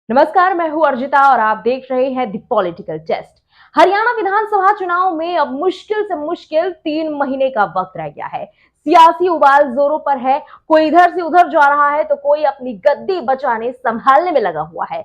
नमस्कार, मैं हूं अर्जिता और आप देख रहे हैं द पॉलिटिकल टेस्ट। हरियाणा विधानसभा चुनाव में अब मुश्किल से मुश्किल 3 महीने का वक्त रह गया है। सियासी उबाल जोरों पर है। कोई इधर से उधर जा रहा है तो कोई अपनी गद्दी बचाने संभालने में लगा हुआ है।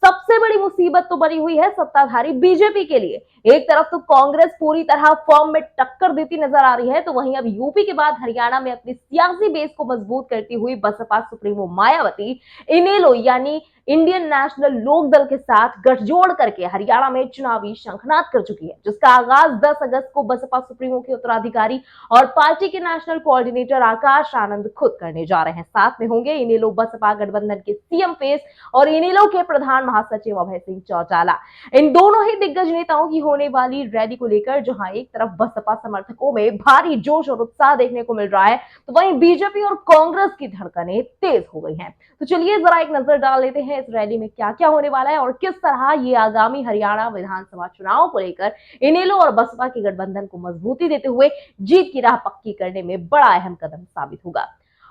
सबसे बड़ी मुसीबत तो बनी हुई है सत्ताधारी बीजेपी के लिए। एक तरफ तो कांग्रेस पूरी तरह फॉर्म में टक्कर देती नजर आ रही है, तो वहीं अब यूपी के बाद हरियाणा में अपनी सियासी बेस को मजबूत करती हुई बसपा सुप्रीमो मायावती इनेलो यानी इंडियन नेशनल लोक दल के साथ गठजोड़ करके हरियाणा में चुनावी शंखनाद कर चुकी है, जिसका आगाज 10 अगस्त को बसपा सुप्रीमो के उत्तराधिकारी और पार्टी के नेशनल कोऑर्डिनेटर आकाश आनंद खुद करने जा रहे हैं। साथ में होंगे इनेलो बसपा गठबंधन के सीएम फेस और इनेलो के प्रधान महासचिव अभय सिंह चौटाला। इन दोनों ही दिग्गज नेताओं की होने वाली रैली को लेकर जहां एक तरफ बसपा समर्थकों में भारी जोश और उत्साह देखने को मिल रहा है, तो वहीं बीजेपी और कांग्रेस की धड़कनें तेज हो गई हैं। तो चलिए जरा एक नजर डाल लेते हैं इस रैली में क्या क्या होने वाला है और किस तरह ये आगामी हरियाणा विधानसभा चुनाव को लेकर इनेलो और बसपा के गठबंधन को मजबूती देते हुए जीत की राह पक्की करने में बड़ा अहम कदम साबित होगा।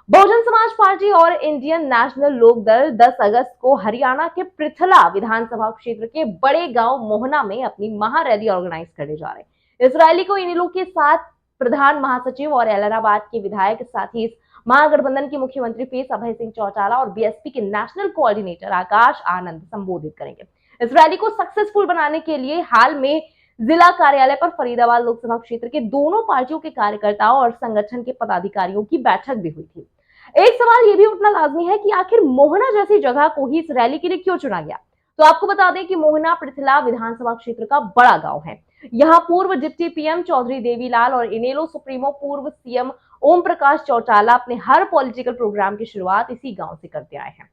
बहुजन समाज पार्टी और इंडियन नेशनल लोक दल 10 अगस्त को हरियाणा के पृथला विधानसभा क्षेत्र के बड़े गांव मोहना में अपनी महारैली ऑर्गेनाइज करने जा रहे हैं। इस रैली को इनेलो के साथ प्रधान महासचिव और इलाहाबाद के विधायक साथ ही महागठबंधन के मुख्यमंत्री फेस अभय सिंह चौटाला और बीएसपी के नेशनल कोऑर्डिनेटर आकाश आनंद संबोधित करेंगे। इस रैली को सक्सेसफुल बनाने के लिए हाल में जिला कार्यालय पर फरीदाबाद लोकसभा क्षेत्र के दोनों पार्टियों के कार्यकर्ताओं और संगठन के पदाधिकारियों की बैठक भी हुई थी। एक सवाल ये भी उठना लाजमी है कि आखिर मोहना जैसी जगह को ही इस रैली के लिए क्यों चुना गया। तो आपको बता दें कि मोहना पृथला विधानसभा क्षेत्र का बड़ा गांव है। यहाँ पूर्व डिप्टी पीएम चौधरी देवीलाल और इनेलो सुप्रीमो पूर्व सीएम ओम प्रकाश चौटाला अपने हर पॉलिटिकल प्रोग्राम की शुरुआत इसी गांव से करते आए हैं।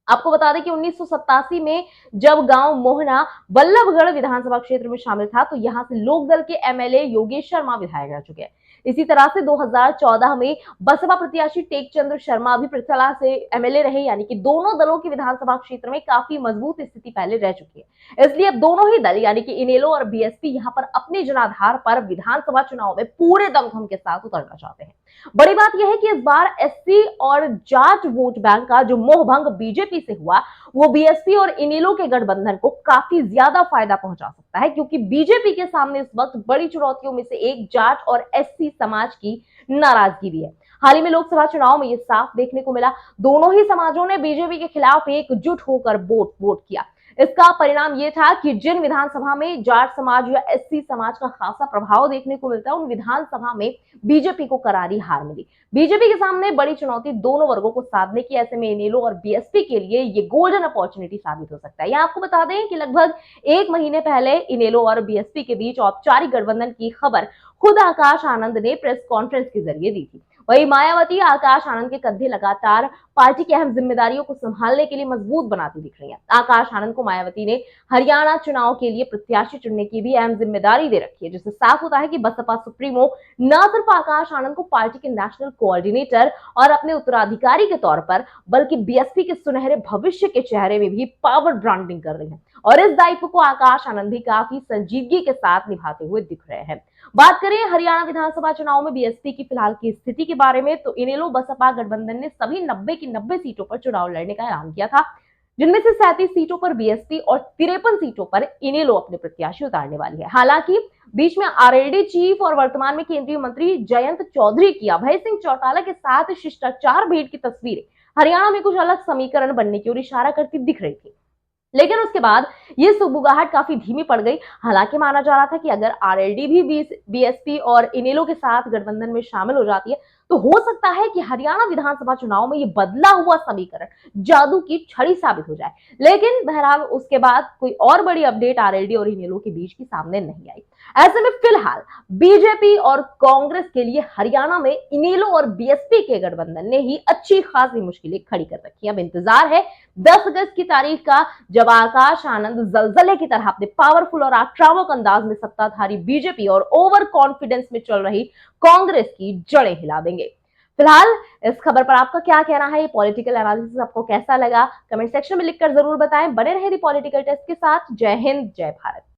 आपको बता दें कि 1987 में जब गांव मोहना बल्लभगढ़ विधानसभा क्षेत्र में शामिल था, तो यहां से लोकदल के एमएलए योगेश शर्मा विधायक रह चुके हैं। इसी तरह से 2014 में बसपा प्रत्याशी टेकचंद्र शर्मा भी पृथला से एमएलए रहे, यानी कि दोनों दलों की विधानसभा क्षेत्र में काफी मजबूत स्थिति पहले रह चुकी है। इसलिए अब दोनों ही दल यानी कि इनेलो और बीएसपी यहां पर अपने जनाधार पर विधानसभा चुनाव में पूरे दमखम के साथ उतरना चाहते हैं। बड़ी बात यह है कि इस बार एससी और जाट वोट बैंक का जो मोहभंग बीजेपी से हुआ, वो बीएसपी और इनेलो के गठबंधन को काफी ज्यादा फायदा पहुंचा सकता है, क्योंकि बीजेपी के सामने इस वक्त बड़ी चुनौतियों में से एक जाट और एससी समाज की नाराजगी भी है। हाल ही में लोकसभा चुनाव में यह साफ देखने को मिला, दोनों ही समाजों ने बीजेपी के खिलाफ एकजुट होकर वोट किया। इसका परिणाम यह था कि जिन विधानसभा में जाट समाज या एससी समाज का खासा प्रभाव देखने को मिलता है, उन विधानसभा में बीजेपी को करारी हार मिली। बीजेपी के सामने बड़ी चुनौती दोनों वर्गों को साधने की, ऐसे में इनेलो और बीएसपी के लिए ये गोल्डन अपॉर्चुनिटी साबित हो सकता है। यहाँ आपको बता दें कि लगभग 1 महीने पहले इनेलो और बीएसपी के बीच औपचारिक गठबंधन की खबर खुद आकाश आनंद ने प्रेस कॉन्फ्रेंस के जरिए दी थी। वही मायावती आकाश आनंद के कंधे लगातार पार्टी की अहम जिम्मेदारियों को संभालने के लिए मजबूत बनाती दिख रही है। आकाश आनंद को मायावती ने हरियाणा चुनाव के लिए प्रत्याशी चुनने की भी अहम जिम्मेदारी दे रखी है, जिससे साफ होता है कि बसपा सुप्रीमो न सिर्फ आकाश आनंद को पार्टी के नेशनल कोऑर्डिनेटर और अपने उत्तराधिकारी के तौर पर, बल्कि बीएसपी के सुनहरे भविष्य के चेहरे में भी पावर ब्रांडिंग कर रही है और इस दायित्व को आकाश आनंद भी काफी संजीदगी के साथ निभाते हुए दिख रहे हैं। बात करें हरियाणा विधानसभा चुनाव में बीएसपी की फिलहाल की स्थिति के बारे में, तो इनेलो बसपा गठबंधन ने सभी 90 की 90 सीटों पर चुनाव लड़ने का ऐलान किया था, जिनमें से 37 सीटों पर बीएसपी और 53 सीटों पर इनेलो अपने प्रत्याशी उतारने वाली है। हालांकि बीच में आरएलडी चीफ और वर्तमान में केंद्रीय मंत्री जयंत चौधरी की अभय सिंह चौटाला के साथ शिष्टाचार भेंट की तस्वीरें हरियाणा में कुछ अलग समीकरण बनने की ओर इशारा करती दिख रही थी, लेकिन उसके बाद ये सुगबुगाहट काफी धीमी पड़ गई। हालांकि माना जा रहा था कि अगर आरएलडी भी बीएसपी और इनेलो के साथ गठबंधन में शामिल हो जाती है, तो हो सकता है कि हरियाणा विधानसभा चुनाव में ये बदला हुआ समीकरण जादू की छड़ी साबित हो जाए। लेकिन बहरहाल उसके बाद कोई और बड़ी अपडेट आरएलडी और इनेलो के बीच की सामने नहीं आई। ऐसे में फिलहाल बीजेपी और कांग्रेस के लिए हरियाणा में इनेलो और बीएसपी के गठबंधन ने ही अच्छी खासी मुश्किलें खड़ी कर रखी हैं। अब इंतजार है 10 अगस्त की तारीख का, जब आकाश आनंद जलजले की तरह अपने पावरफुल और आक्रामक अंदाज में सत्ताधारी बीजेपी और ओवर कॉन्फिडेंस में चल रही कांग्रेस की जड़ें हिला देंगे। फिलहाल इस खबर पर आपका क्या कहना है, ये पॉलिटिकल एनालिसिस आपको कैसा लगा, कमेंट सेक्शन में लिखकर जरूर बताएं। बने रहे दी पॉलिटिकल टेस्ट के साथ। जय हिंद, जय भारत।